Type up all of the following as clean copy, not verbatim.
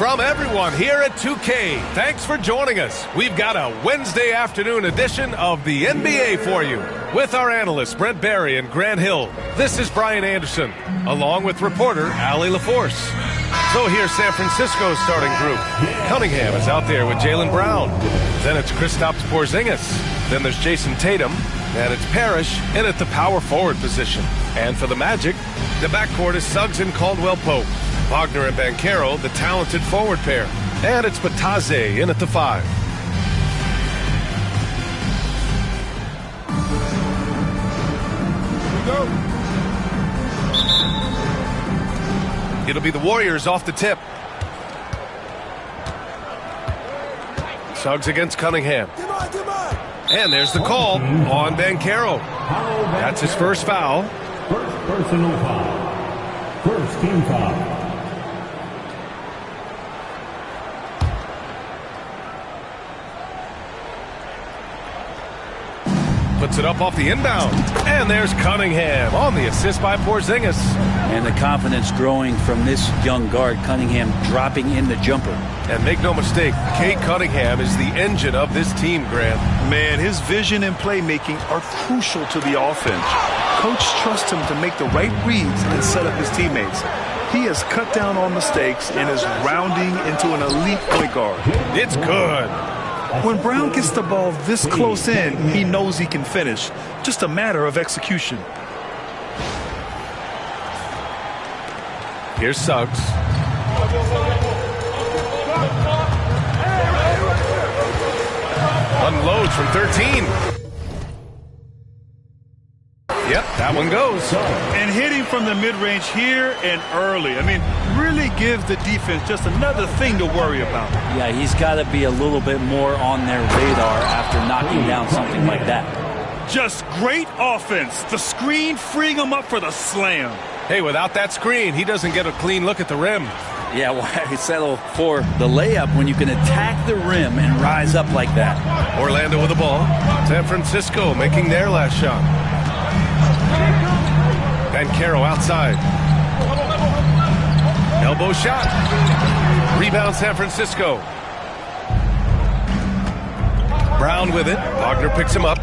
From everyone here at 2K, thanks for joining us. We've got a Wednesday afternoon edition of the NBA for you with our analysts Brent Barry and Grant Hill. This is Brian Anderson, along with reporter Allie LaForce. So here's San Francisco's starting group. Cunningham is out there with Jaylen Brown. Then it's Kristaps Porzingis. Then there's Jason Tatum. And it's Parrish in at the power forward position. And for the Magic, the backcourt is Suggs and Caldwell-Pope. Wagner and Banchero, the talented forward pair. And it's Batadze in at the 5. It'll be the Warriors off the tip. Suggs against Cunningham. And there's the call on Banchero. That's his first foul. First personal foul. First team foul. Puts it up off the inbound. And there's Cunningham on the assist by Porzingis. And the confidence growing from this young guard, Cunningham dropping in the jumper. And make no mistake, Cade Cunningham is the engine of this team, Grant. Man, his vision and playmaking are crucial to the offense. Coach trusts him to make the right reads and set up his teammates. He has cut down on mistakes and is rounding into an elite point guard. It's good. When Brown gets the ball this close in, he knows he can finish. Just a matter of execution. Here's Suggs. Unloads from 13. Yep, that one goes. And hitting from the mid-range here and early. I mean, really gives the defense just another thing to worry about. Yeah, he's got to be a little bit more on their radar after knocking down something like that. Just great offense. The screen freeing him up for the slam. Hey, without that screen, he doesn't get a clean look at the rim. Yeah, why settle for the layup when you can attack the rim and rise up like that? Orlando with the ball. San Francisco making their last shot. Banchero outside. Elbow shot. Rebound San Francisco. Brown with it. Wagner picks him up.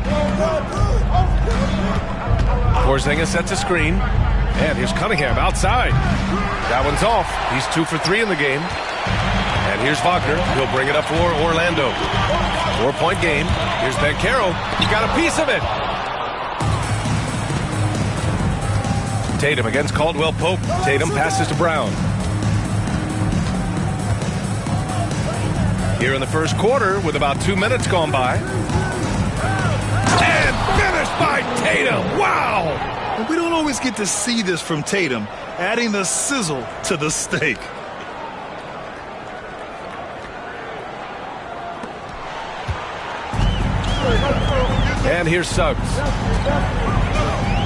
Porzingis sets a screen. And here's Cunningham outside. That one's off. He's 2 for 3 in the game. And here's Wagner. He'll bring it up for Orlando. 4-point game. Here's Banchero. He got a piece of it. Tatum against Caldwell-Pope. Tatum passes to Brown. Here in the first quarter with about 2 minutes gone by. And finished by Tatum. Wow! We don't always get to see this from Tatum, adding the sizzle to the steak. And here's Suggs.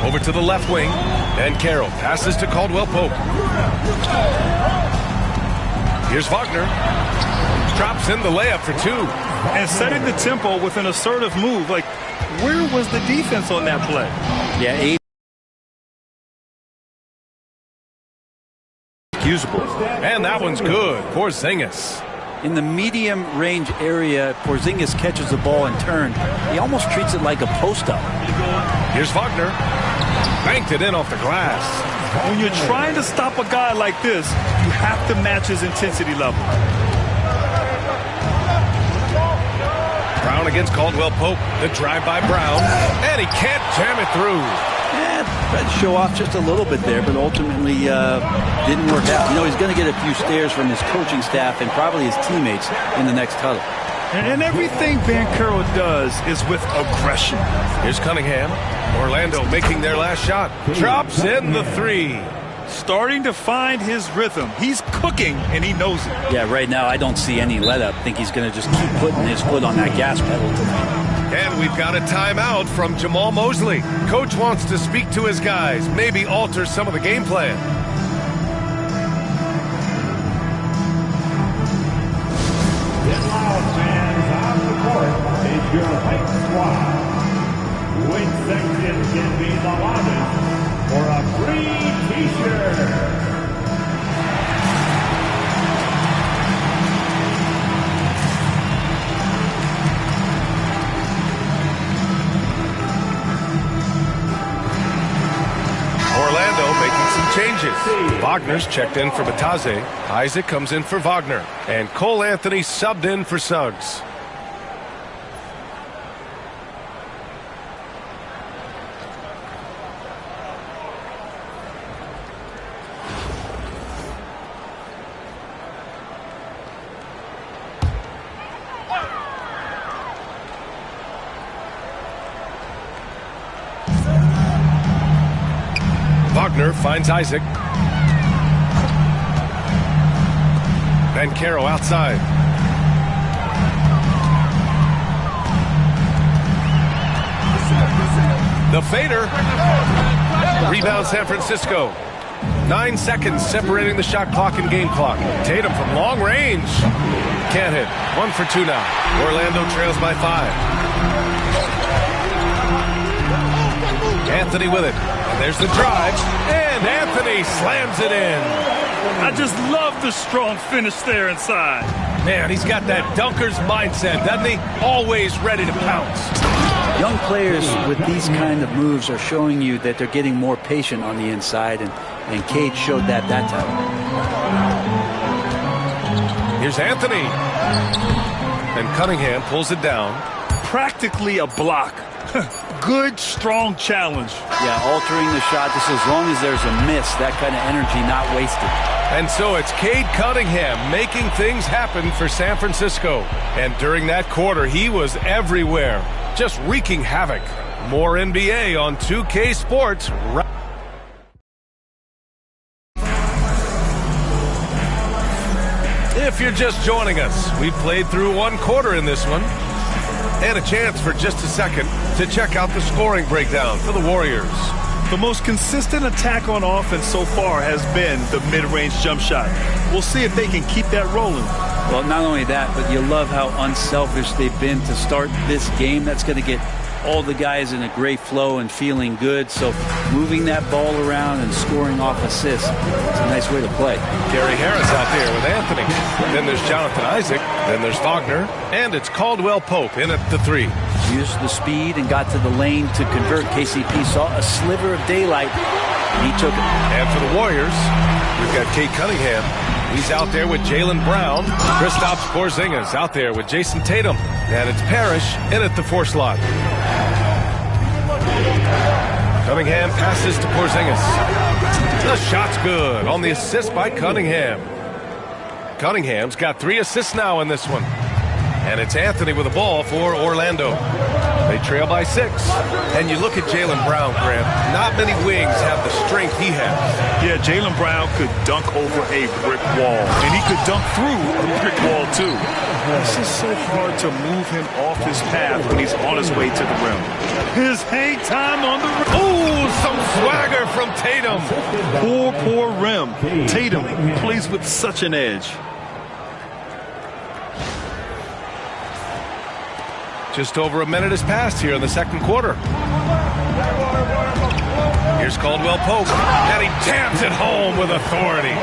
Over to the left wing. And Carroll passes to Caldwell-Pope. Here's Wagner. Drops in the layup for 2. And setting the tempo with an assertive move. Like, where was the defense on that play? Yeah, usable. And that one's good. Porzingis. In the medium range area, Porzingis catches the ball and turn. He almost treats it like a post-up. Here's Wagner. Banked it in off the glass. When you're trying to stop a guy like this, you have to match his intensity level. Brown against Caldwell-Pope. The drive by Brown. And he can't jam it through. Yeah, tried to show off just a little bit there, but ultimately didn't work out. You know, he's going to get a few stares from his coaching staff and probably his teammates in the next huddle. And everything Banchero does is with aggression. Here's Cunningham. Orlando making their last shot. Drops in the 3. Starting to find his rhythm. He's cooking, and he knows it. Yeah, right now I don't see any let-up. I think he's going to just keep putting his foot on that gas pedal tonight. And we've got a timeout from Jamal Mosley. Coach wants to speak to his guys, maybe alter some of the game plan. Get loud, fans. On the court is your Pink Squad. Which section can be the loudest for a free T-shirt? making some changes. Wagner's checked in for Bataze. Isaac comes in for Wagner. And Cole Anthony subbed in for Suggs. Wagner finds Isaac. Banchero outside. The fader. Rebound San Francisco. 9 seconds separating the shot clock and game clock. Tatum from long range. Can't hit. 1 for 2 now. Orlando trails by 5. Anthony with it. And there's the drive. And Anthony slams it in. I just love the strong finish there inside. Man, he's got that dunker's mindset, doesn't he? Always ready to pounce. Young players with these kind of moves are showing you that they're getting more patient on the inside, and Cade showed that time. Here's Anthony. And Cunningham pulls it down. Practically a block. Good, strong challenge. Yeah, altering the shot just as long as there's a miss, that kind of energy not wasted. And so it's Cade Cunningham making things happen for San Francisco. And during that quarter, he was everywhere, just wreaking havoc. More NBA on 2K Sports. If you're just joining us, we've played through 1 quarter in this one. And a chance for just a second to check out the scoring breakdown for the Warriors. The most consistent attack on offense so far has been the mid-range jump shot. We'll see if they can keep that rolling. Well, not only that, but you love how unselfish they've been to start this game. That's going to get all the guys in a great flow and feeling good. So moving that ball around and scoring off assists, it's a nice way to play. Gary Harris out there with Anthony. Then there's Jonathan Isaac. Then there's Wagner. And it's Caldwell Pope in at the 3. Used the speed and got to the lane to convert. KCP saw a sliver of daylight, and he took it. And for the Warriors, we've got Cade Cunningham. He's out there with Jaylen Brown. Kristaps Porzingis out there with Jason Tatum. And it's Parrish in at the 4 slot. Cunningham passes to Porzingis. The shot's good on the assist by Cunningham. Cunningham's got 3 assists now in this one. And it's Anthony with the ball for Orlando. They trail by 6. And you look at Jaylen Brown, Grant. Not many wings have the strength he has. Yeah, Jaylen Brown could dunk over a brick wall. And he could dunk through a brick wall, too. It's just so hard to move him off his path when he's on his way to the rim. His hang time on the rim. Ooh, some swagger from Tatum. Poor rim. Tatum plays with such an edge. Just over a minute has passed here in the second quarter. Here's Caldwell Pope, and he jams it home with authority.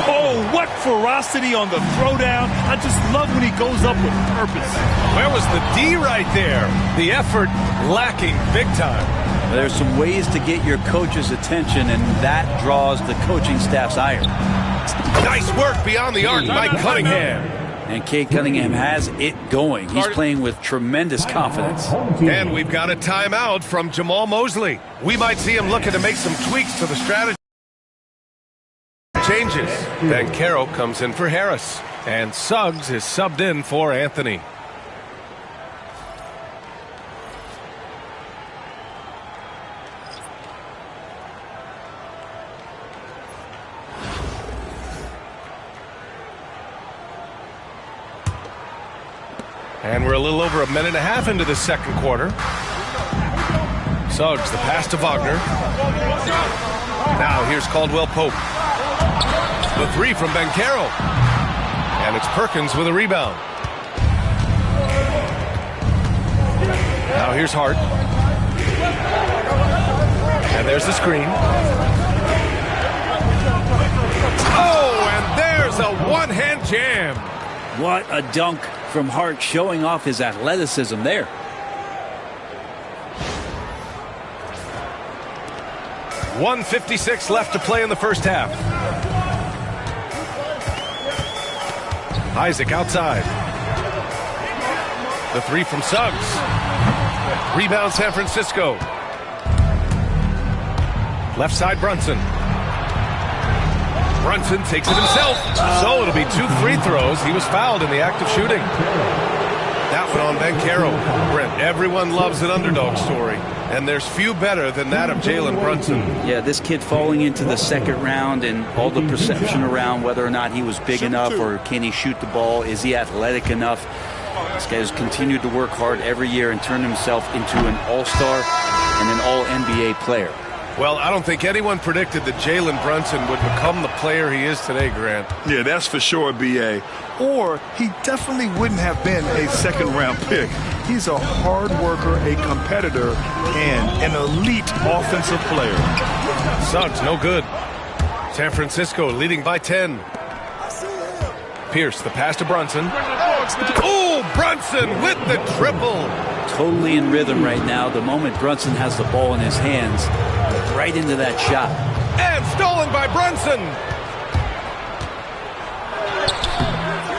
Oh, what ferocity on the throwdown. I just love when he goes up with purpose. Where was the D right there? The effort lacking big time. There's some ways to get your coach's attention, and that draws the coaching staff's ire. Nice work beyond the arc by Cunningham. And Cade Cunningham has it going. He's playing with tremendous confidence. And we've got a timeout from Jamal Mosley. We might see him looking to make some tweaks to the strategy. Changes. Banchero comes in for Harris. And Suggs is subbed in for Anthony. And we're a little over a minute and a half into the second quarter. Suggs, the pass to Wagner. Now here's Caldwell Pope. The 3 from Banchero. And it's Perkins with a rebound. Now here's Hart. And there's the screen. Oh, and there's a one-hand jam. What a dunk from Hart, showing off his athleticism there. 1:56 left to play in the first half. Isaac outside. The three from Suggs. Rebound San Francisco. Left side Brunson. Brunson takes it himself. So it'll be 2 free throws. He was fouled in the act of shooting. That one on Banchero. Brent, everyone loves an underdog story, and there's few better than that of Jalen Brunson. Yeah, this kid falling into the second round and all the perception around whether or not he was big enough or can he shoot the ball, is he athletic enough. This guy has continued to work hard every year and turned himself into an all-star and an all-NBA player. Well, I don't think anyone predicted that Jalen Brunson would become the player he is today, Grant. Yeah, that's for sure, B.A. Or he definitely wouldn't have been a second-round pick. He's a hard worker, a competitor, and an elite offensive player. Suggs, no good. San Francisco leading by 10. Pierce, the pass to Brunson. Oh, Brunson with the triple. Totally in rhythm right now. The moment Brunson has the ball in his hands, right into that shot. And stolen by Brunson.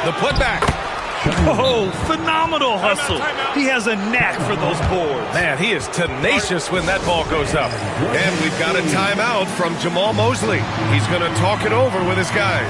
The putback. Oh, phenomenal hustle. He has a knack for those boards. Man, he is tenacious when that ball goes up. And we've got a timeout from Jamal Mosley. He's going to talk it over with his guys.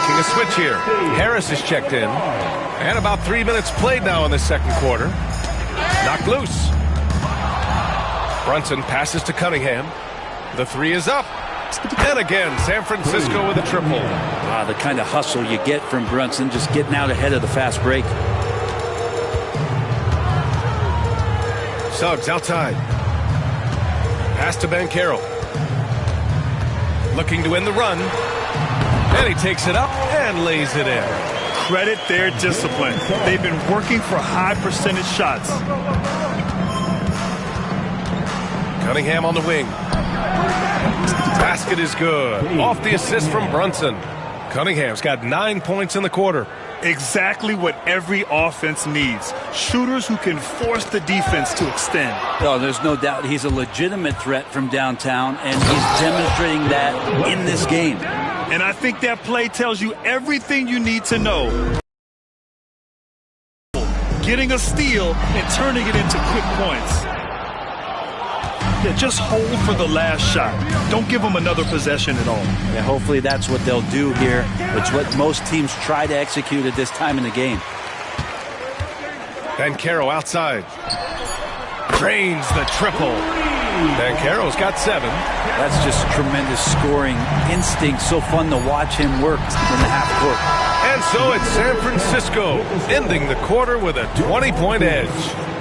A switch here. Harris is checked in. And about 3 minutes played now in the second quarter. Knocked loose. Brunson passes to Cunningham. The three is up. And again, San Francisco with a triple. The kind of hustle you get from Brunson, just getting out ahead of the fast break. Suggs outside. Pass to Banchero. Looking to win the run. And he takes it up and lays it in. Credit their discipline. They've been working for high percentage shots. Cunningham on the wing. Basket is good. Off the assist from Brunson. Cunningham's got 9 points in the quarter. Exactly what every offense needs. Shooters who can force the defense to extend. Oh, there's no doubt he's a legitimate threat from downtown, and he's demonstrating that in this game. And I think that play tells you everything you need to know. Getting a steal and turning it into quick points. Yeah, just hold for the last shot. Don't give them another possession at all. Yeah, hopefully that's what they'll do here. It's what most teams try to execute at this time in the game. Banchero outside. Drains the triple. Banchero's got 7. That's just tremendous scoring instinct. So fun to watch him work in the half court. And so it's San Francisco ending the quarter with a 20-point edge.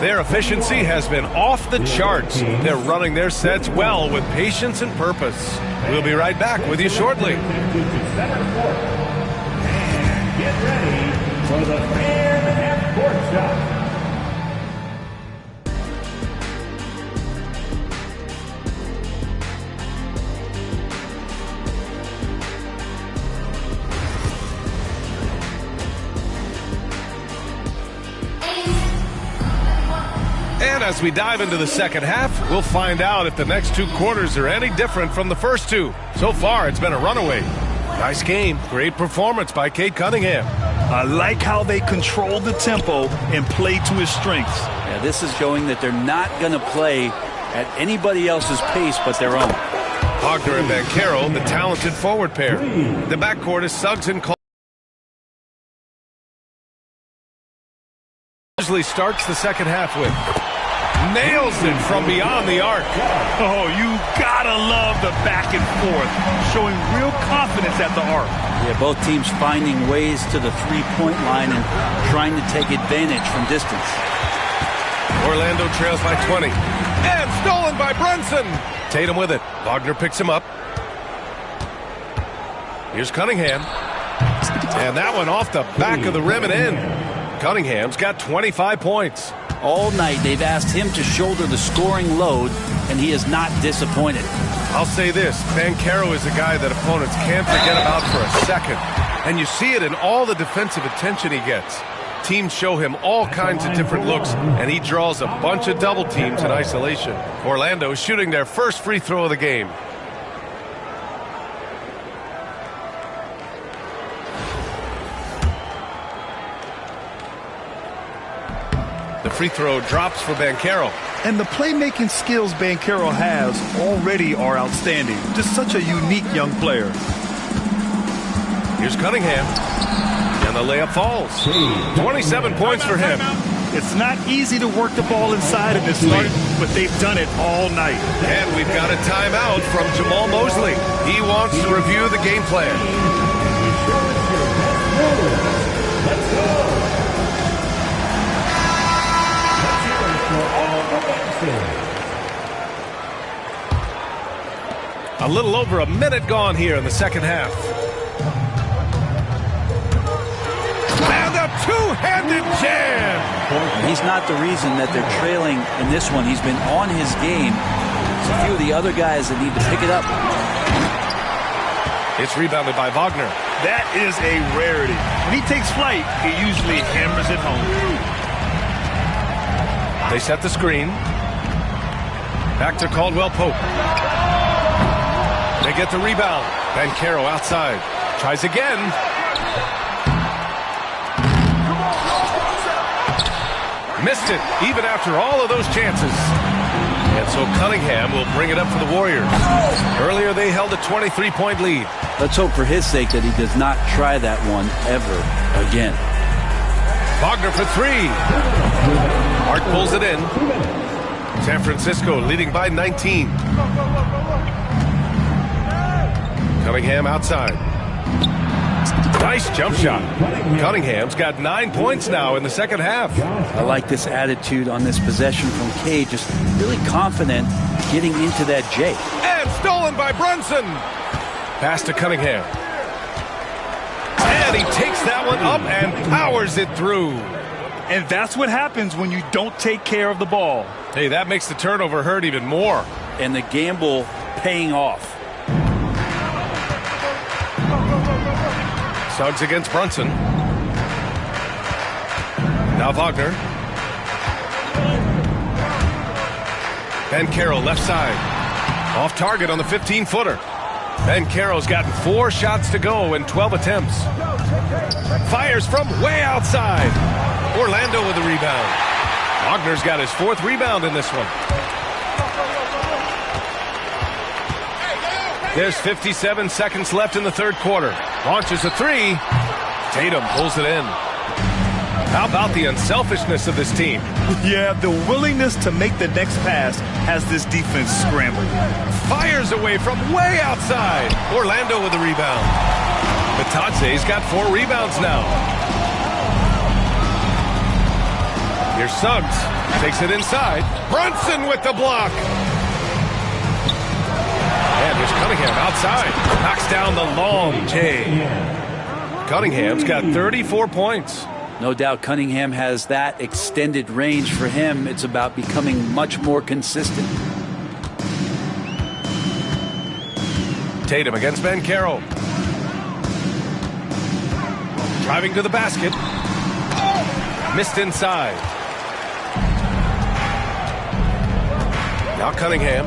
Their efficiency has been off the charts. They're running their sets well with patience and purpose. We'll be right back with you shortly. And get ready for the fan half-court shot. And as we dive into the second half, we'll find out if the next 2 quarters are any different from the first 2. So far, it's been a runaway. Nice game. Great performance by Cade Cunningham. I like how they control the tempo and play to his strengths. Yeah, this is showing that they're not going to play at anybody else's pace but their own. Wagner and Banchero, the talented forward pair. The backcourt is Suggs and Cole. Usually starts the second half with. Nails it from beyond the arc. Oh, you gotta love the back and forth, showing real confidence at the arc. Yeah, both teams finding ways to the three-point line and trying to take advantage from distance. Orlando trails by 20. And stolen by Brunson. Tatum with it. Wagner picks him up. Here's Cunningham. And that one off the back of the rim and in. Cunningham's got 25 points. All night they've asked him to shoulder the scoring load, and he is not disappointed. I'll say this, Banchero is a guy that opponents can't forget about for a second. And you see it in all the defensive attention he gets. Teams show him all kinds of different looks, and he draws a bunch of double teams in isolation. Orlando shooting their first free throw of the game. The free throw drops for Banchero. And the playmaking skills Banchero has already are outstanding. Just such a unique young player. Here's Cunningham. And the layup falls. 27 points for him. It's not easy to work the ball inside in this league, but they've done it all night. And we've got a timeout from Jamal Mosley. He wants to review the game plan. Let's go. A little over a minute gone here in the second half. And a two-handed jam. He's not the reason that they're trailing in this one. He's been on his game. It's a few of the other guys that need to pick it up. It's rebounded by Wagner. That is a rarity. When he takes flight, he usually hammers it home. They set the screen. Back to Caldwell Pope. They get the rebound. Banchero outside. Tries again. Missed it, even after all of those chances. And so Cunningham will bring it up for the Warriors. Earlier they held a 23-point lead. Let's hope for his sake that he does not try that one ever again. Wagner for three. Hart pulls it in. San Francisco leading by 19. Cunningham outside. Nice jump shot. Cunningham's got 9 points now in the second half. I like this attitude on this possession from Cade. Just really confident getting into that J. And stolen by Brunson. Pass to Cunningham. And he takes that one up and powers it through. And that's what happens when you don't take care of the ball. Hey, that makes the turnover hurt even more. And the gamble paying off. Suggs against Brunson. Now Wagner. Banchero left side. Off target on the 15-footer. Banchero's gotten 4 shots to go in 12 attempts. Fires from way outside. Orlando with the rebound. Wagner's got his 4th rebound in this one. There's 57 seconds left in the third quarter. Launches a three. Tatum pulls it in. How about the unselfishness of this team? Yeah, the willingness to make the next pass has this defense scrambled. Fires away from way outside. Orlando with the rebound. Batadze's got 4 rebounds now. Here's Suggs. Takes it inside. Brunson with the block. And here's Cunningham outside. Knocks down the long J. Cunningham's got 34 points. No doubt Cunningham has that extended range for him. It's about becoming much more consistent. Tatum against Banchero. Driving to the basket. Missed inside. Now Cunningham.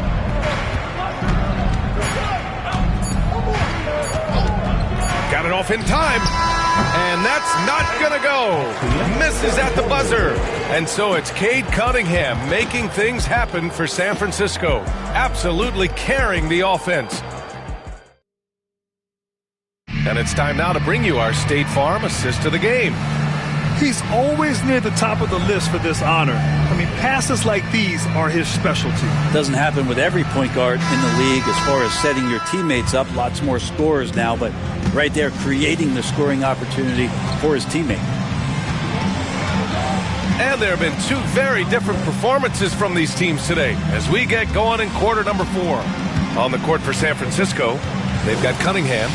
Got it off in time. And that's not going to go. Misses at the buzzer. And so it's Cade Cunningham making things happen for San Francisco. Absolutely carrying the offense. And it's time now to bring you our State Farm assist of the game. He's always near the top of the list for this honor. I mean, passes like these are his specialty. Doesn't happen with every point guard in the league as far as setting your teammates up. Lots more scorers now, but right there creating the scoring opportunity for his teammate. And there have been 2 very different performances from these teams today as we get going in quarter number 4. On the court for San Francisco, they've got Cunningham.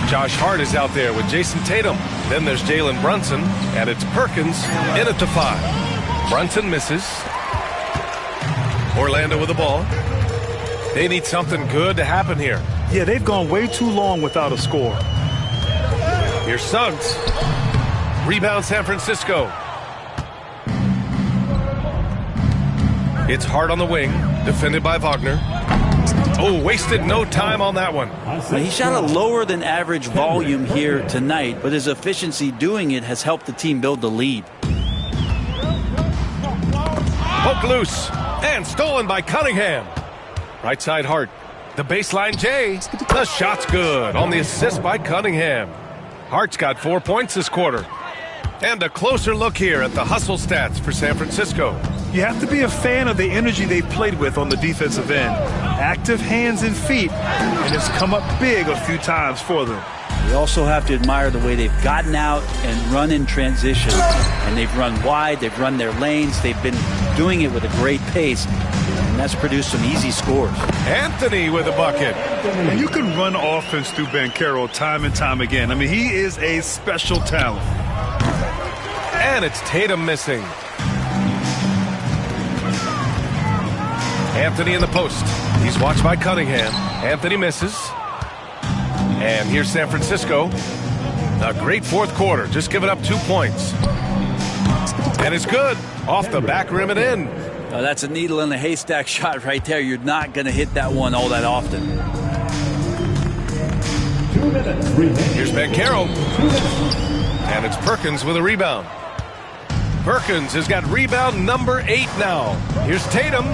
Josh Hart is out there with Jason Tatum. Then there's Jalen Brunson, and it's Perkins in at the 5. Brunson misses. Orlando with the ball. They need something good to happen here. Yeah, they've gone way too long without a score. Here's Suggs. Rebound San Francisco. It's Hart on the wing, defended by Wagner. Oh, wasted no time on that one. Well, he shot a lower than average volume here tonight, but his efficiency doing it has helped the team build the lead. Poke loose and stolen by Cunningham. Right side Hart. The baseline Jay. The shot's good on the assist by Cunningham. Hart's got 4 points this quarter. And a closer look here at the hustle stats for San Francisco. You have to be a fan of the energy they played with on the defensive end. Active hands and feet, and it's come up big a few times for them. We also have to admire the way they've gotten out and run in transition. And they've run wide, they've run their lanes, they've been doing it with a great pace. And that's produced some easy scores. Anthony with a bucket. And you can run offense through Banchero time and time again. I mean, he is a special talent. And it's Tatum missing. Anthony in the post. He's watched by Cunningham. Anthony misses. And here's San Francisco. A great fourth quarter, just giving up 2 points. And it's good. Off the back rim and in. Oh, that's a needle in a haystack shot right there. You're not going to hit that one all that often. 2 minutes remaining. Here's Banchero. And it's Perkins with a rebound. Perkins has got rebound number 8 now. Here's Tatum.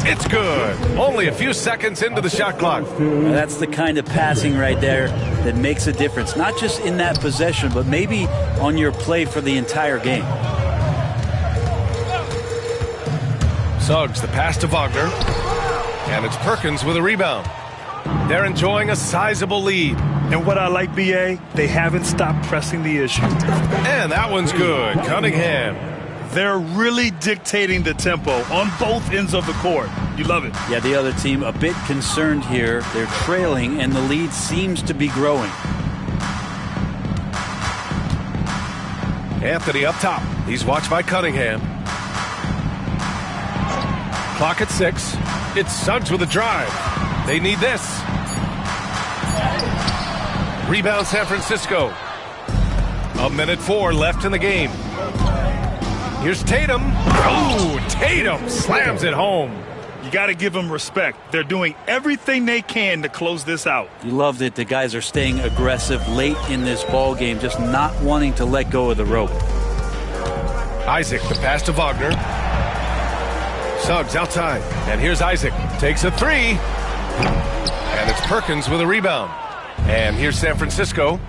It's good. Only a few seconds into the shot clock. That's the kind of passing right there that makes a difference. Not just in that possession, but maybe on your play for the entire game. Suggs, the pass to Wagner. And it's Perkins with a rebound. They're enjoying a sizable lead. And what I like, B.A., they haven't stopped pressing the issue. And that one's good. Cunningham. They're really dictating the tempo on both ends of the court. You love it. Yeah, the other team a bit concerned here. They're trailing, and the lead seems to be growing. Anthony up top. He's watched by Cunningham. Clock at 6. It's Suggs with a drive. They need this. Rebound San Francisco. 1:04 left in the game. Here's Tatum. Oh, Tatum slams it home. You got to give them respect. They're doing everything they can to close this out. You love that the guys are staying aggressive late in this ball game, just not wanting to let go of the rope. Isaac, the pass to Wagner. Suggs outside. And here's Isaac. Takes a 3. And it's Perkins with a rebound. And here's San Francisco.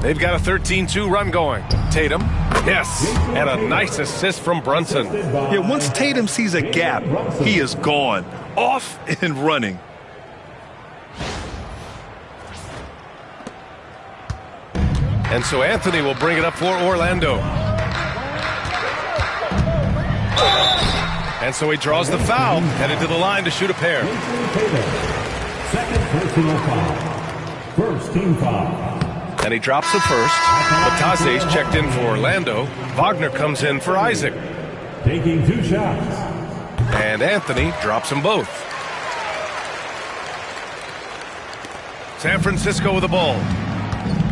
They've got a 13-2 run going. Tatum. Yes. And a nice assist from Brunson. Yeah, once Tatum sees a gap, he is gone. Off and running. And so Anthony will bring it up for Orlando. And so he draws the foul, headed to the line to shoot a pair. Second personal foul. First team foul. And he drops the first. Lataze's checked in for Orlando. Wagner comes in for Isaac. Taking 2 shots. And Anthony drops them both. San Francisco with the ball.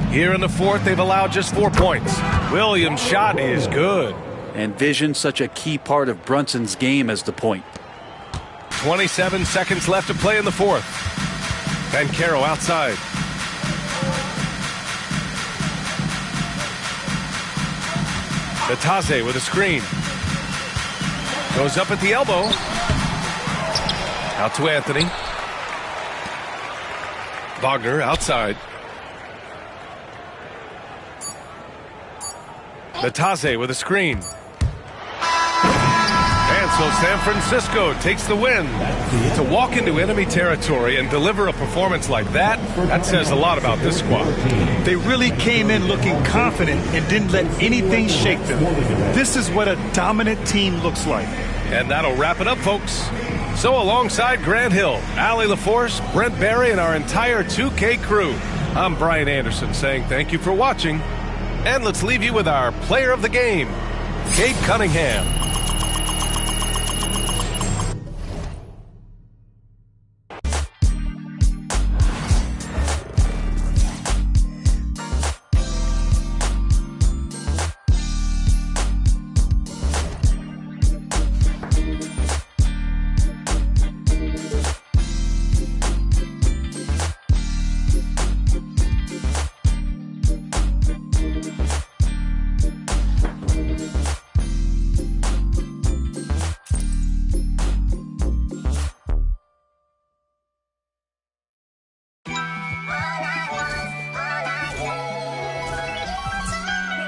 Here in the fourth, they've allowed just 4 points. Williams' shot is good. And vision, such a key part of Brunson's game as the point. 27 seconds left to play in the fourth. Banchero outside. Lataze with a screen. Goes up at the elbow. Out to Anthony. Wagner outside. Lataze with a screen. And so San Francisco takes the win. To walk into enemy territory and deliver a performance like that, that says a lot about this squad. They really came in looking confident and didn't let anything shake them. This is what a dominant team looks like. And that'll wrap it up, folks. So alongside Grant Hill, Allie LaForce, Brent Barry, and our entire 2K crew, I'm Brian Anderson saying thank you for watching And let's leave you with our player of the game, Cade Cunningham.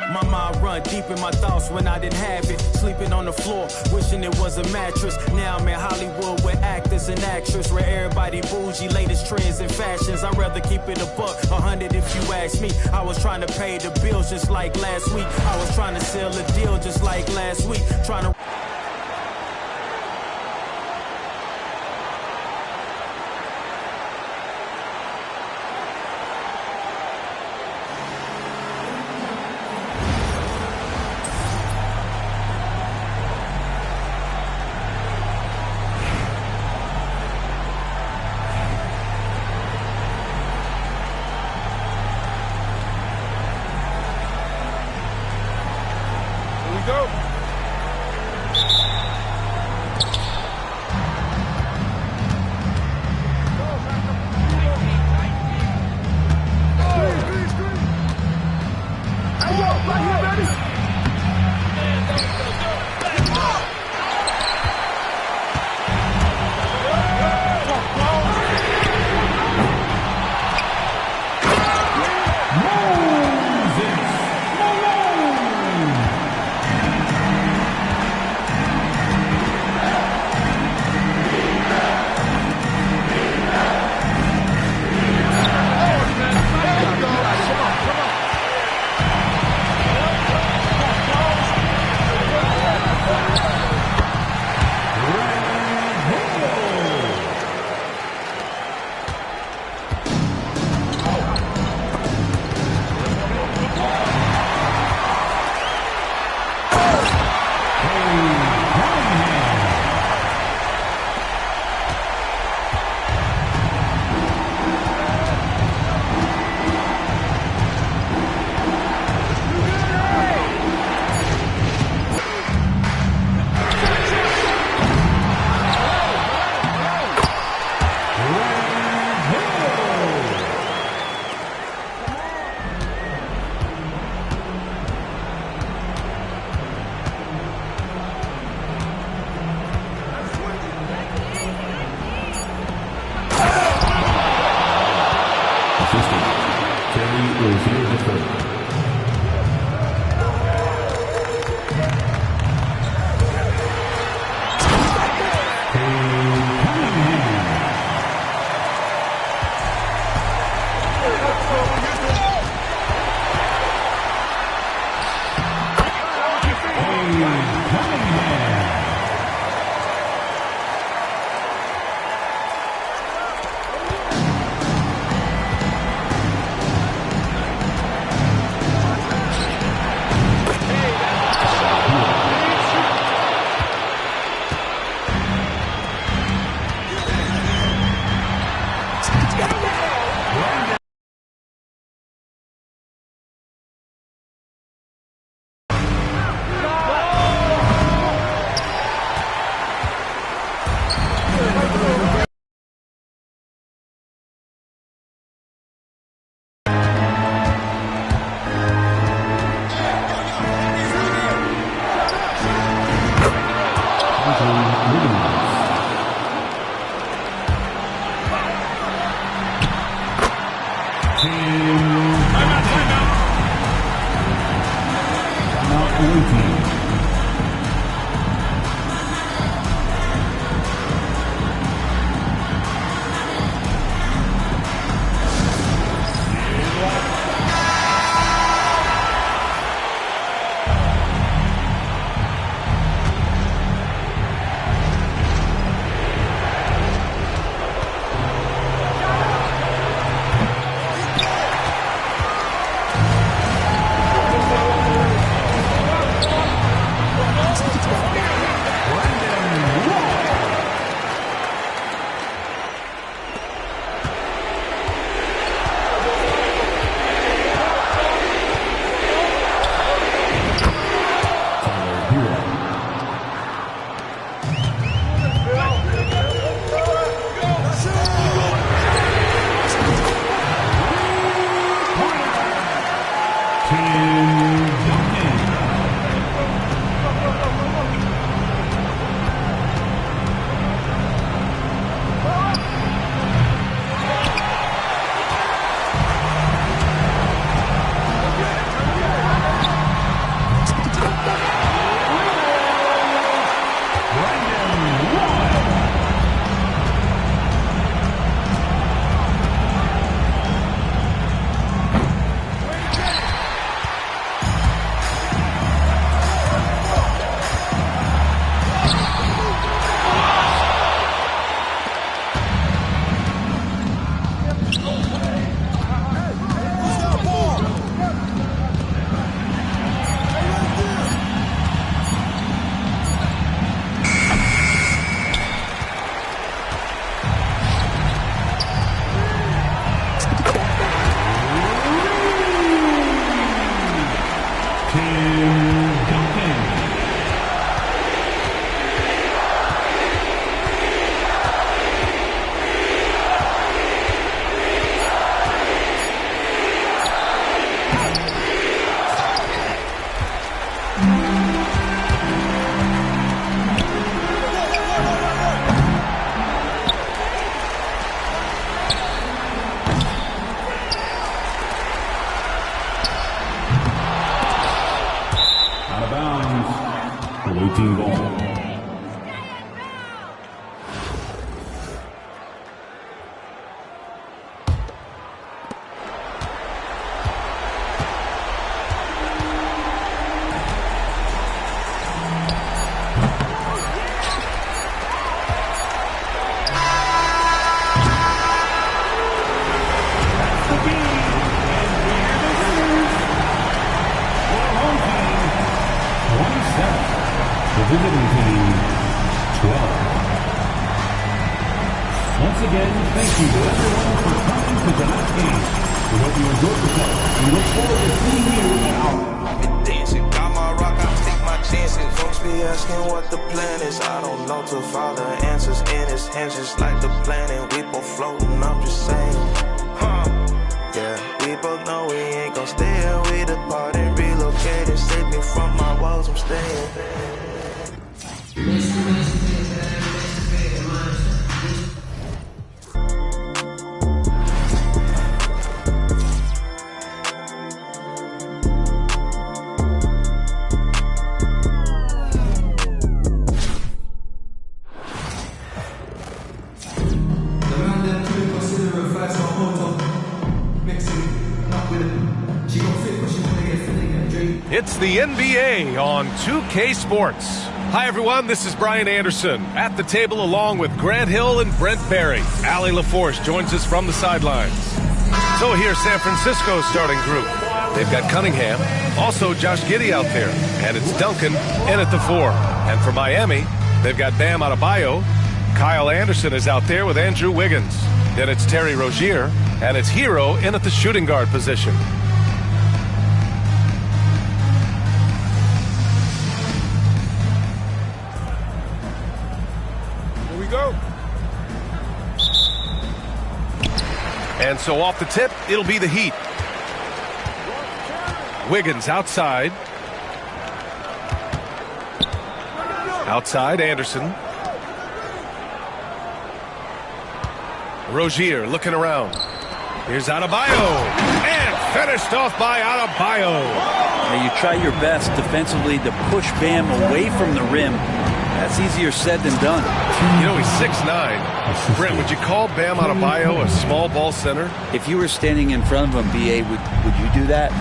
My mind run deep in my thoughts when I didn't have it. Sleeping on the floor, wishing it was a mattress. Now I'm in Hollywood with actors and actresses, where everybody bougie, latest trends and fashions. I'd rather keep it a buck, 100 if you ask me. I was trying to pay the bills just like last week. I was trying to sell a deal just like last week. Trying to go. Out of bounds. Blue team ball. Visiting team 12. Once again, thank you to everyone for coming to tonight's game. We hope you enjoyed yourself. We look forward to seeing you at our dancing. Got my rock, I take my chances. Folks be asking what the plan is. I don't know till Father answers in his hands, just like the planet. We both floating, I'm just saying. Yeah, we both know we ain't gon' stay here. We departed, relocated. Save me from my walls, I'm staying. It's the NBA on 2K Sports. Hi, everyone. This is Brian Anderson at the table along with Grant Hill and Brent Barry. Allie LaForce joins us from the sidelines. So here's San Francisco's starting group. They've got Cunningham, also Josh Giddey out there, and it's Duncan in at the 4. And for Miami, they've got Bam Adebayo. Kyle Anderson is out there with Andrew Wiggins. Then it's Terry Rozier, and it's Hero in at the shooting guard position. Go. And so off the tip, it'll be the Heat. Wiggins outside. Outside, Anderson. Rozier looking around. Here's Adebayo. And finished off by Adebayo. Now you try your best defensively to push Bam away from the rim. That's easier said than done. You know, he's 6'9". Brent, would you call Bam Adebayo a small ball center? If you were standing in front of him, B.A., would you do that?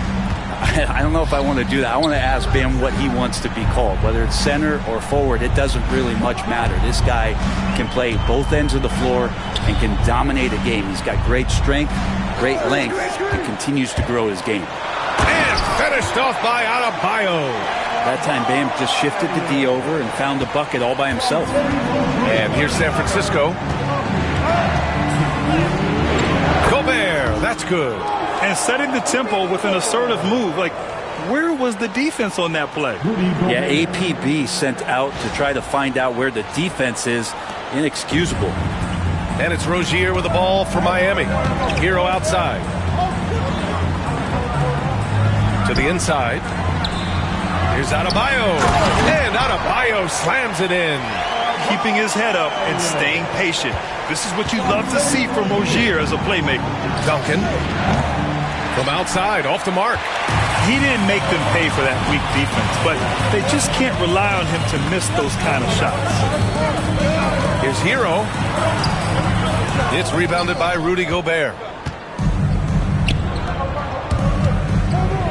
I don't know if I want to do that. I want to ask Bam what he wants to be called. Whether it's center or forward, it doesn't really much matter. This guy can play both ends of the floor and can dominate a game. He's got great strength, great length, and continues to grow his game. And finished off by Adebayo. That time, Bam just shifted the D over and found the bucket all by himself. And here's San Francisco. Gobert, that's good. And setting the tempo with an assertive move. Like, where was the defense on that play? Yeah, APB sent out to try to find out where the defense is. Inexcusable. And it's Rozier with the ball for Miami. Hero outside. To the inside. Here's Adebayo. And Adebayo slams it in. Keeping his head up and staying patient. This is what you love to see from Rozier as a playmaker. Duncan. From outside, off the mark. He didn't make them pay for that weak defense, but they just can't rely on him to miss those kind of shots. Here's Hero. It's rebounded by Rudy Gobert.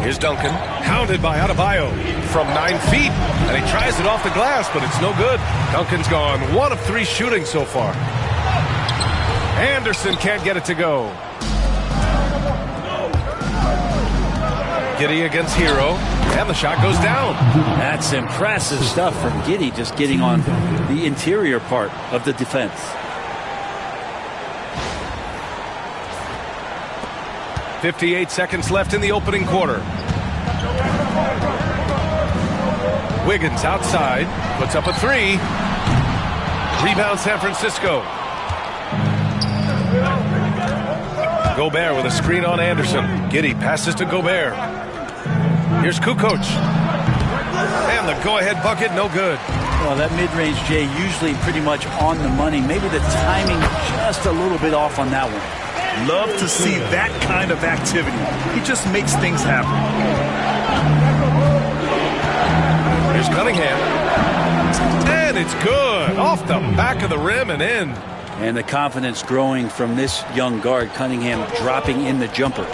Here's Duncan, hounded by Adebayo from 9 feet, and he tries it off the glass, but it's no good. Duncan's gone 1 of 3 shooting so far. Anderson can't get it to go. Giddey against Hero, and the shot goes down. That's impressive stuff from Giddey, just getting on the interior part of the defense. .58 seconds left in the opening quarter. Wiggins outside, puts up a 3. Rebound San Francisco. Gobert with a screen on Anderson. Giddey passes to Gobert. Here's Kukoc. And the go-ahead bucket, no good. Well, that mid-range, Jay, usually pretty much on the money. Maybe the timing just a little bit off on that one. Love to see that kind of activity. He just makes things happen. Here's Cunningham. And it's good. Off the back of the rim and in. And the confidence growing from this young guard, Cunningham, dropping in the jumper.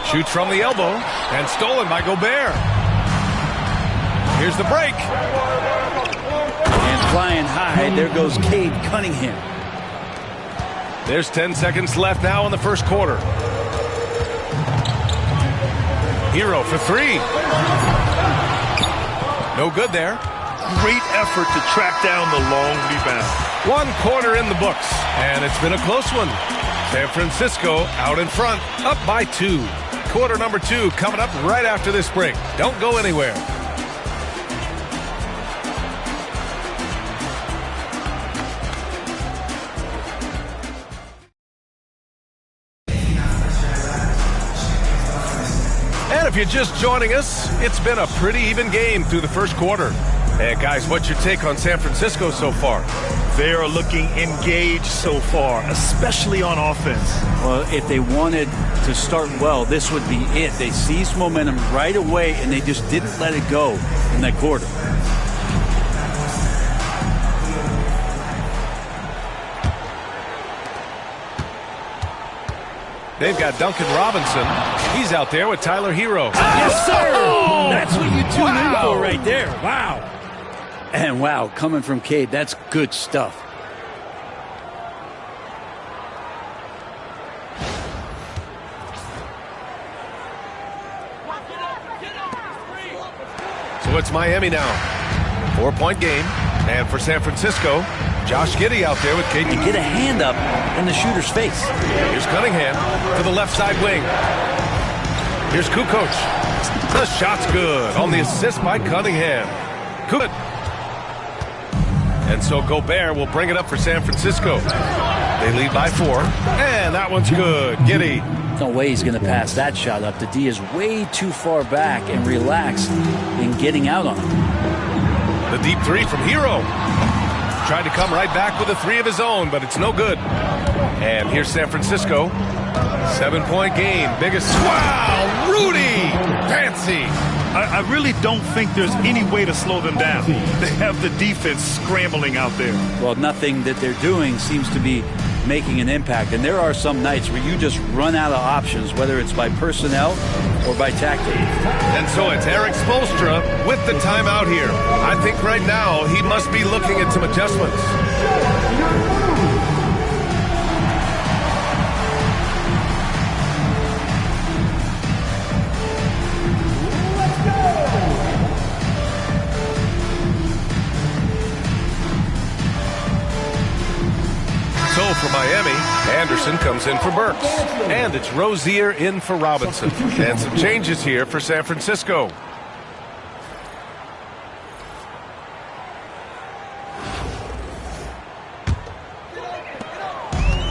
Shoots from the elbow and stolen by Gobert. Here's the break. And flying high, there goes Cade Cunningham. There's 10 seconds left now in the first quarter. Hero for three. No good there. Great effort to track down the long rebound. 1 quarter in the books, and it's been a close one. San Francisco out in front, up by 2. Quarter number 2 coming up right after this break. Don't go anywhere. And if you're just joining us, it's been a pretty even game through the first quarter. And guys, what's your take on San Francisco so far? They are looking engaged so far, especially on offense. Well, if they wanted to start well, this would be it. They seized momentum right away, and they just didn't let it go in that quarter. They've got Duncan Robinson. He's out there with Tyler Hero. Yes, sir! Oh, that's what you tune in for right there. Wow. And wow, coming from Cade, that's good stuff. So it's Miami now. 4-point game. And for San Francisco, Josh Giddey out there with Cade. To get a hand up in the shooter's face. Here's Cunningham to the left side wing. Here's Kukoc. The shot's good on the assist by Cunningham. Good. And so Gobert will bring it up for San Francisco. They lead by 4. And that one's good. Giddey. No way he's going to pass that shot up. The D is way too far back and relaxed in getting out on him. The deep 3 from Hero. Tried to come right back with a 3 of his own, but it's no good. And here's San Francisco. 7-point game. Biggest. Wow! Rudy! Fancy! I really don't think there's any way to slow them down. They have the defense scrambling out there. Well, nothing that they're doing seems to be making an impact. And there are some nights where you just run out of options, whether it's by personnel or by tactic. And so it's Eric Spoelstra with the timeout here. I think right now he must be looking at some adjustments. So for Miami, Anderson comes in for Burks. And it's Rozier in for Robinson. And some changes here for San Francisco.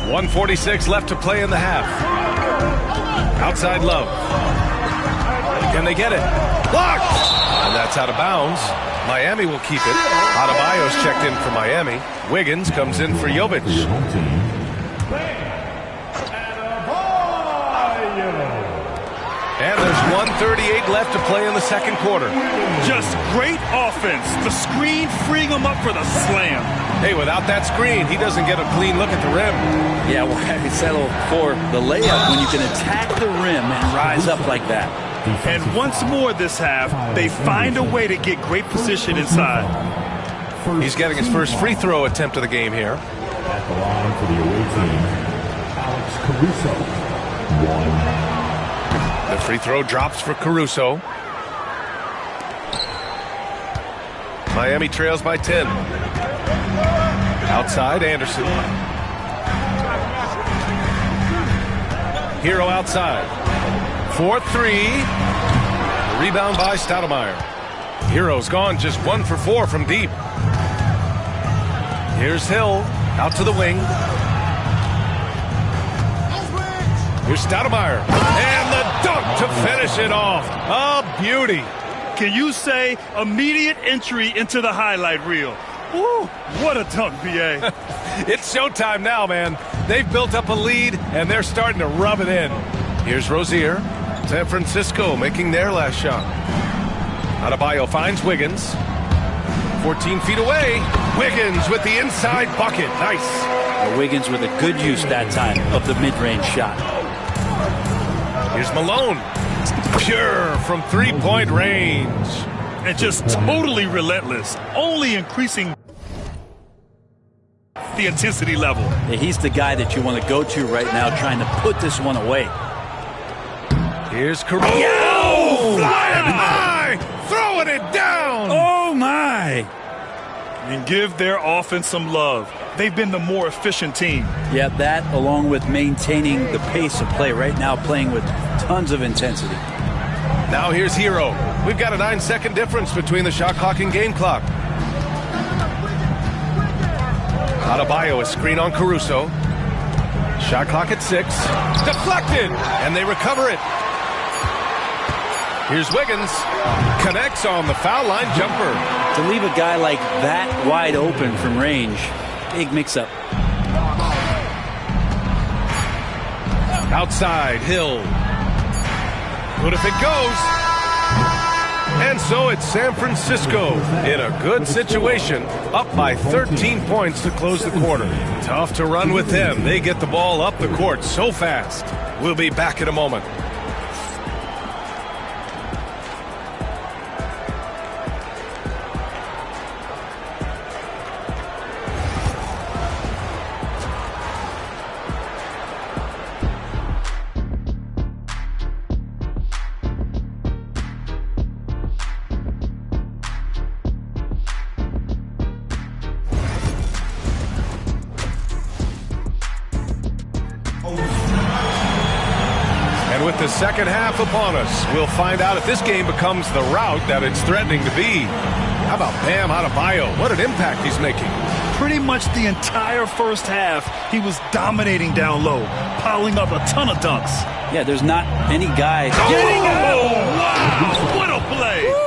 .146 left to play in the half. Outside Love. Can they get it? Blocked! And that's out of bounds. Miami will keep it. Adebayo's checked in for Miami. Wiggins comes in for Jovic. And there's 1:38 left to play in the second quarter. Just great offense. The screen freeing him up for the slam. Hey, without that screen, he doesn't get a clean look at the rim. Yeah, well, I settle for the layup when you can attack the rim and rise up like that. And once more this half, they find a way to get great position inside. He's getting his first free throw attempt of the game here. At the line for the away team, Alex Caruso. 1. The free throw drops for Caruso. Miami trails by 10. Outside, Anderson. Hero outside. 4-3. Rebound by Stoudemire. Hero's gone just 1 for 4 from deep. Here's Hill out to the wing. Here's Stoudemire. And the dunk to finish it off. A beauty. Can you say immediate entry into the highlight reel? Woo, what a dunk, B.A. It's showtime now, man. They've built up a lead, and they're starting to rub it in. Here's Rozier. San Francisco making their last shot. Adebayo finds Wiggins. 14 feet away. Wiggins with the inside bucket. Nice. Well, Wiggins with a good use that time of the mid-range shot. Here's Malone. Pure from three-point range. And just totally relentless, only increasing the intensity level. Yeah, he's the guy that you want to go to right now trying to put this one away. Here's Caruso. Oh, flying high, throwing it down. Oh, my. And give their offense some love. They've been the more efficient team. Yeah, that along with maintaining the pace of play right now, playing with tons of intensity. Now here's Hero. We've got a 9-second difference between the shot clock and game clock. Adebayo, a screen on Caruso. Shot clock at 6. Deflected, and they recover it. Here's Wiggins. Connects on the foul line jumper. To leave a guy like that wide open from range, big mix-up. Outside, Hill. Good if it goes. And so it's San Francisco in a good situation, up by 13 points to close the quarter. Tough to run with them. They get the ball up the court so fast. We'll be back in a moment. With the second half upon us, we'll find out if this game becomes the rout that it's threatening to be. How about Bam Adebayo? What an impact he's making. Pretty much the entire first half, he was dominating down low, piling up a ton of dunks. Yeah, there's not any guy getting out. Oh, wow! What a play! Woo.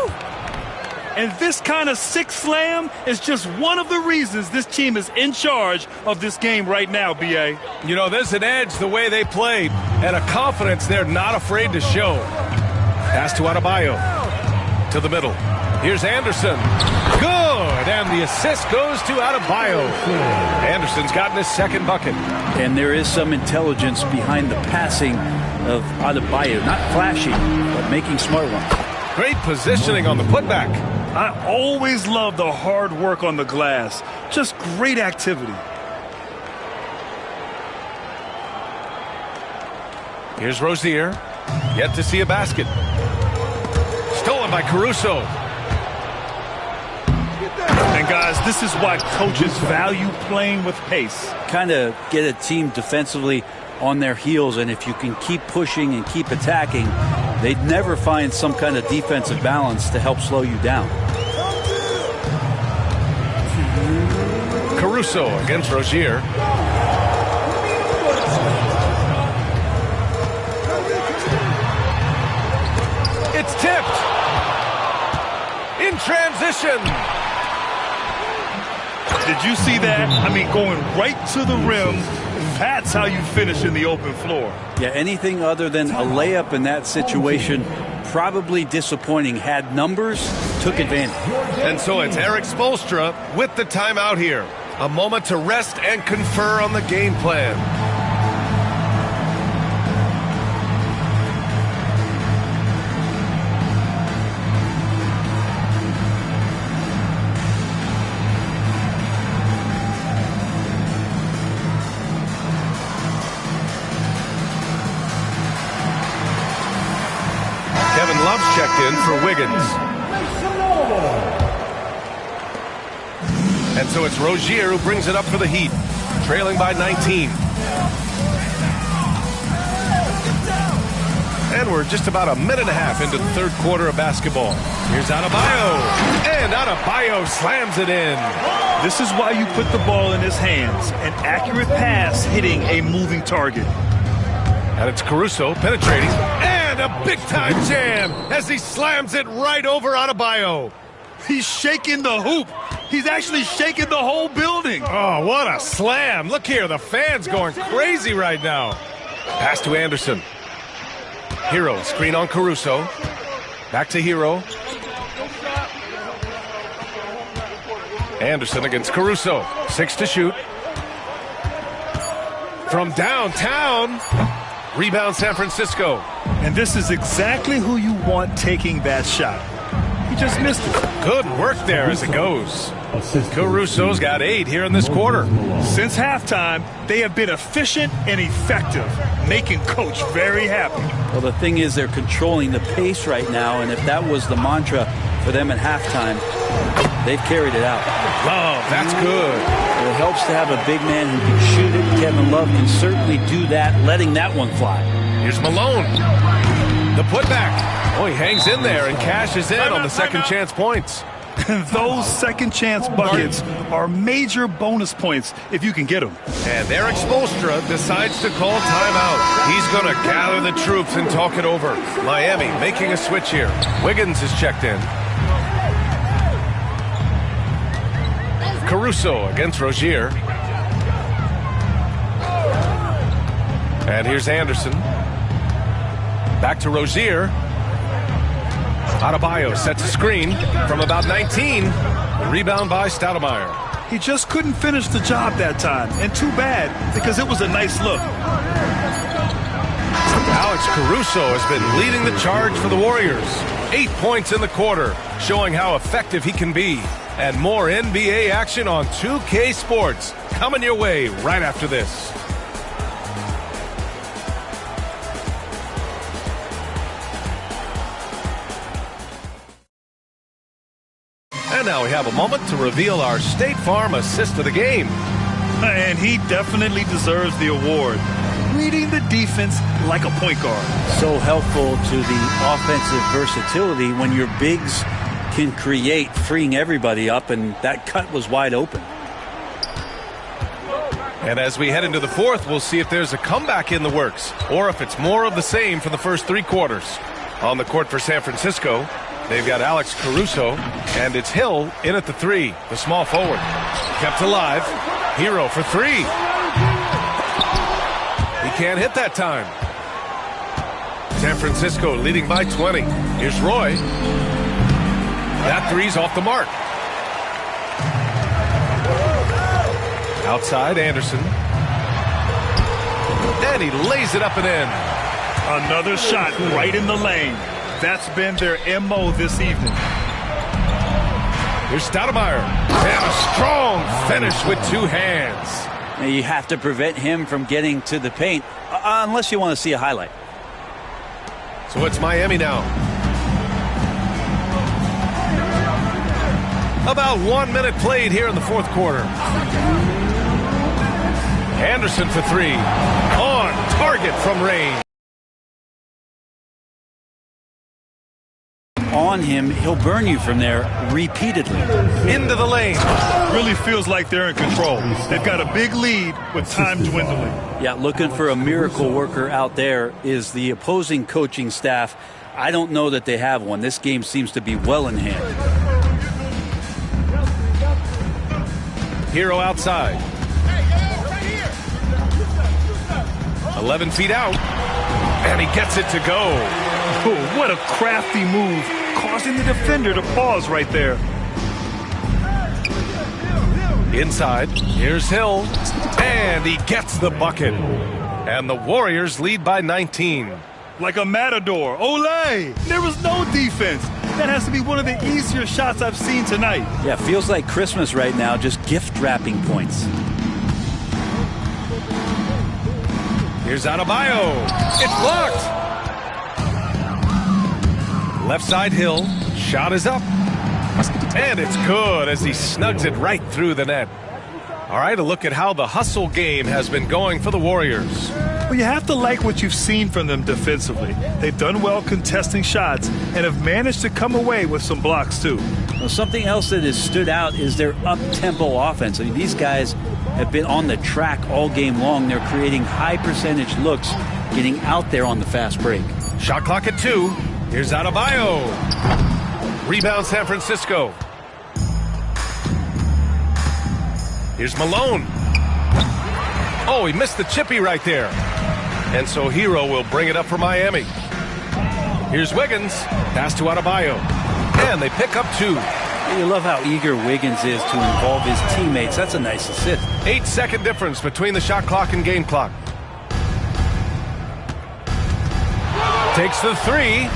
And this kind of sick slam is just one of the reasons this team is in charge of this game right now, B.A. You know, there's an edge the way they played and a confidence they're not afraid to show. Pass to Adebayo. To the middle. Here's Anderson. Good. And the assist goes to Adebayo. Anderson's gotten his second bucket. And there is some intelligence behind the passing of Adebayo. Not flashy, but making smart ones. Great positioning on the putback. I always love the hard work on the glass. Just great activity. Here's Rozier. Yet to see a basket. Stolen by Caruso. And guys, this is why coaches value playing with pace. Kind of get a team defensively on their heels, and if you can keep pushing and keep attacking, they'd never find some kind of defensive balance to help slow you down. Caruso against Rozier. It's tipped. In transition. Did you see that? I mean, going right to the rim. That's how you finish in the open floor. Yeah, anything other than a layup in that situation, probably disappointing. Had numbers, took advantage. And so it's Eric Spoelstra with the timeout here. A moment to rest and confer on the game plan. Kevin Love's checked in for Wiggins. And so it's Rozier who brings it up for the Heat, trailing by 19. And we're just about a minute and a half into the third quarter of basketball. Here's Adebayo, and Adebayo slams it in. This is why you put the ball in his hands. An accurate pass hitting a moving target. And it's Caruso penetrating, and a big-time jam as he slams it right over Adebayo. He's shaking the hoop. He's actually shaking the whole building. Oh, what a slam. Look here, the fans going crazy right now. Pass to Anderson. Hero, screen on Caruso. Back to Hero. Anderson against Caruso. 6 to shoot. From downtown. Rebound San Francisco. And this is exactly who you want taking that shot. He just missed it. Good work there as it goes. Caruso's got 8 here in this quarter. Since halftime, they have been efficient and effective, making Coach very happy. Well, the thing is they're controlling the pace right now, and if that was the mantra for them at halftime, they've carried it out. Oh, that's good. It helps to have a big man who can shoot it. Kevin Love can certainly do that, letting that one fly. Here's Malone. The putback. Oh, he hangs in there and cashes in on the second chance points. Those second chance buckets are major bonus points if you can get them. And Eric Spoelstra decides to call timeout. He's going to gather the troops and talk it over. Miami making a switch here. Wiggins is checked in. Caruso against Rozier. And here's Anderson. Back to Rozier. Adebayo sets a screen from about 19. The rebound by Stoudemire. He just couldn't finish the job that time, and too bad because it was a nice look. Alex Caruso has been leading the charge for the Warriors. 8 points in the quarter, showing how effective he can be. And more NBA action on 2K Sports coming your way right after this. And now we have a moment to reveal our State Farm assist of the game. And he definitely deserves the award. Reading the defense like a point guard. So helpful to the offensive versatility when your bigs can create, freeing everybody up, and that cut was wide open. And as we head into the fourth, we'll see if there's a comeback in the works or if it's more of the same for the first 3 quarters. On the court for San Francisco, they've got Alex Caruso, and it's Hill in at the 3, the small forward. Kept alive. Hero for 3. He can't hit that time. San Francisco leading by 20. Here's Roy. That 3's off the mark. Outside, Anderson. And he lays it up and in. Another shot right in the lane. That's been their MO this evening. Here's Stoudemire. And a strong finish with 2 hands. Now you have to prevent him from getting to the paint, unless you want to see a highlight. So it's Miami now. About 1 minute played here in the fourth quarter. Anderson for 3. On target from range. On him, he'll burn you from there repeatedly. Into the lane. Really feels like they're in control. They've got a big lead with time dwindling. Yeah, looking for a miracle worker out there is the opposing coaching staff. I don't know that they have one. This game seems to be well in hand. Hero outside. 11 feet out. And he gets it to go. Oh, what a crafty move, causing the defender to pause right there. Inside, here's Hill, and he gets the bucket. And the Warriors lead by 19. Like a matador. Olé! There was no defense. That has to be one of the easier shots I've seen tonight. Yeah, feels like Christmas right now, just gift wrapping points. Here's Adebayo. It's blocked. Left side Hill. Shot is up. And it's good as he snugs it right through the net. All right, a look at how the hustle game has been going for the Warriors. Well, you have to like what you've seen from them defensively. They've done well contesting shots and have managed to come away with some blocks, too. Well, something else that has stood out is their up-tempo offense. I mean, these guys have been on the track all game long. They're creating high percentage looks, getting out there on the fast break. Shot clock at 2. Here's Adebayo. Rebound San Francisco. Here's Malone. Oh, he missed the chippy right there. And so Hero will bring it up for Miami. Here's Wiggins. Pass to Adebayo. And they pick up 2. You love how eager Wiggins is to involve his teammates. That's a nice assist. 8-second difference between the shot clock and game clock. Takes the 3.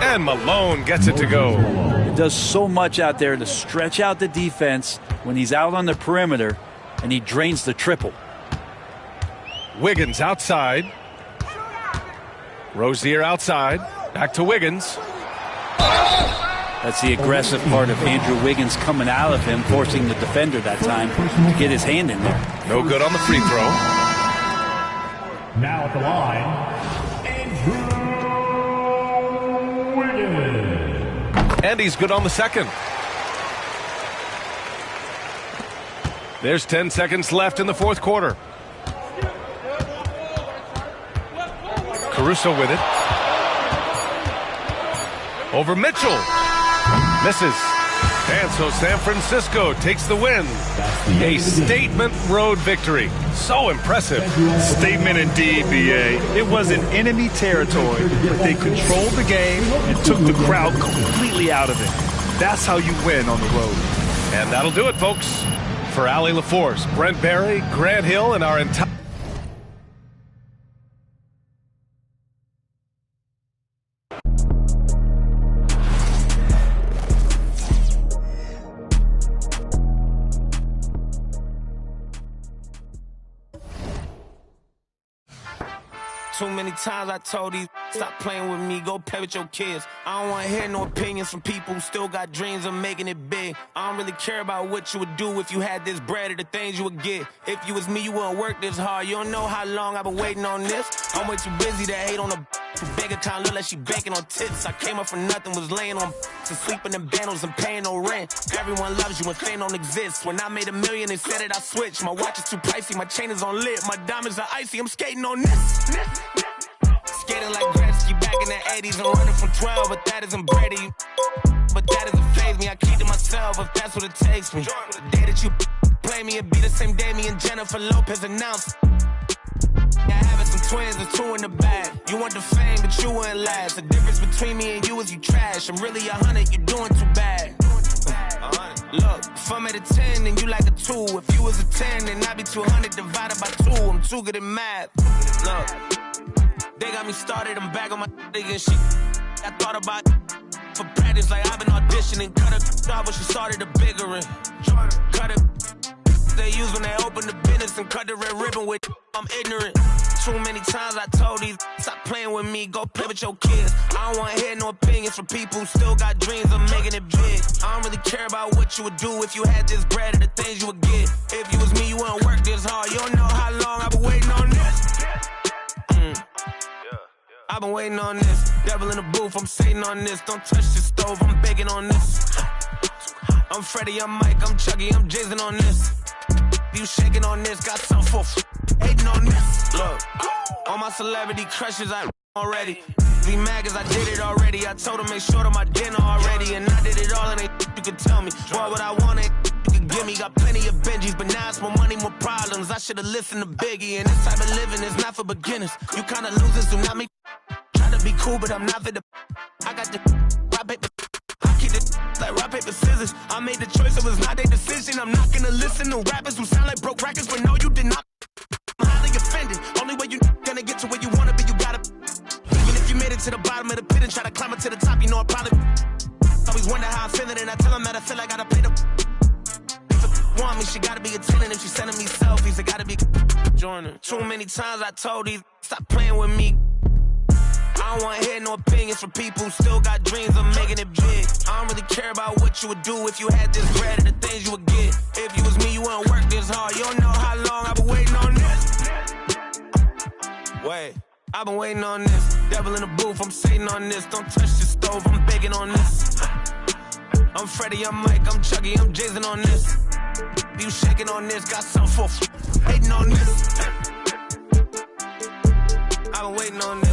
And Malone gets it to go. He does so much out there to stretch out the defense when he's out on the perimeter, and he drains the triple. Wiggins outside. Rozier outside. Back to Wiggins. That's the aggressive part of Andrew Wiggins coming out of him, forcing the defender that time to get his hand in there. No good on the free throw. Now at the line, Andrew Wiggins. And he's good on the second. There's 10 seconds left in the fourth quarter. Caruso with it. Over Mitchell. Misses. And so San Francisco takes the win. A statement road victory. So impressive. Statement indeed, B.A. It was in enemy territory, but they controlled the game and took the crowd completely out of it. That's how you win on the road. And that'll do it, folks. For Allie LaForce, Brent Barry, Grant Hill, and our entire... Too many times I told these stop playing with me, go play with your kids. I don't want to hear no opinions from people who still got dreams of making it big. I don't really care about what you would do if you had this bread or the things you would get. If you was me, you wouldn't work this hard. You don't know how long I've been waiting on this. I'm way too busy to hate on a bank account, look like she banking on tits. I came up from nothing, was laying on to sleeping in bundles and paying no rent. Everyone loves you when fame don't exist. When I made $1 million, they said that I switched. My watch is too pricey, my chain is on lit, my diamonds are icy. I'm skating on this. Skating like Gretzky back in the 80s. I'm running from 12, but that isn't Brady. But that doesn't faze me. I keep to myself if that's what it takes me. The day that you play me, it be the same day me and Jennifer Lopez announced. Yeah, having some twins, there's 2 in the bag. You want the fame, but you wouldn't last. The difference between me and you is you trash. I'm really 100, you're doing too bad. Look, if I'm at a 10 and you like a 2. If you was a 10, then I'd be 200 divided by 2. I'm too good at math. Look, they got me started, I'm back on my and shit. I thought about for practice like I've been auditioning. Cut it off when she started a bigger one. Cut it. They use when they open the business and cut the red ribbon with. I'm ignorant. Too many times I told these stop playing with me, go play with your kids. I don't want to hear no opinions from people who still got dreams of making it big. I don't really care about what you would do if you had this bread or the things you would get. If you was me, you wouldn't work this hard. You don't know how long I've been waiting on this. I've been waiting on this. Devil in the booth, I'm sitting on this. Don't touch the stove, I'm baking on this. I'm Freddie, I'm Mike, I'm Chucky, I'm Jason on this. You shaking on this, got some for hating on this. Look, all my celebrity crushes, I already. Be mad cause I did it already. I told them make sure to my dinner already. And I did it all and they you could tell me. Boy, what I want it, you could give me. Got plenty of Benjis, but now it's more money, more problems. I should've listened to Biggie. And this type of living is not for beginners. You kinda losers do not make. Try to be cool, but I'm not for the. I got the rock paper. I keep it like rock paper scissors. I made the choice, it was not their decision. I'm not gonna listen to rappers who sound like broke records, but no, you did not. I'm highly offended. Only way you gonna get to where you wanna be, you gotta. Even if you made it to the bottom of the pit and try to climb it to the top, you know I probably. Always wonder how I'm feeling, and I tell them that I feel like I gotta pay the. If a want me, she gotta be attending. If she's sending me selfies, it gotta be joining. Too many times I told these stop playing with me. I don't want to hear no opinions from people who still got dreams of making it big. I don't really care about what you would do if you had this bread or the things you would get. If you was me, you wouldn't work this hard. You don't know how long I've been waiting on this. Wait, I've been waiting on this. Devil in the booth, I'm sitting on this. Don't touch the stove, I'm baking on this. I'm Freddie, I'm Mike, I'm Chucky, I'm Jason on this. You shaking on this, got some for hating on this. I've been waiting on this.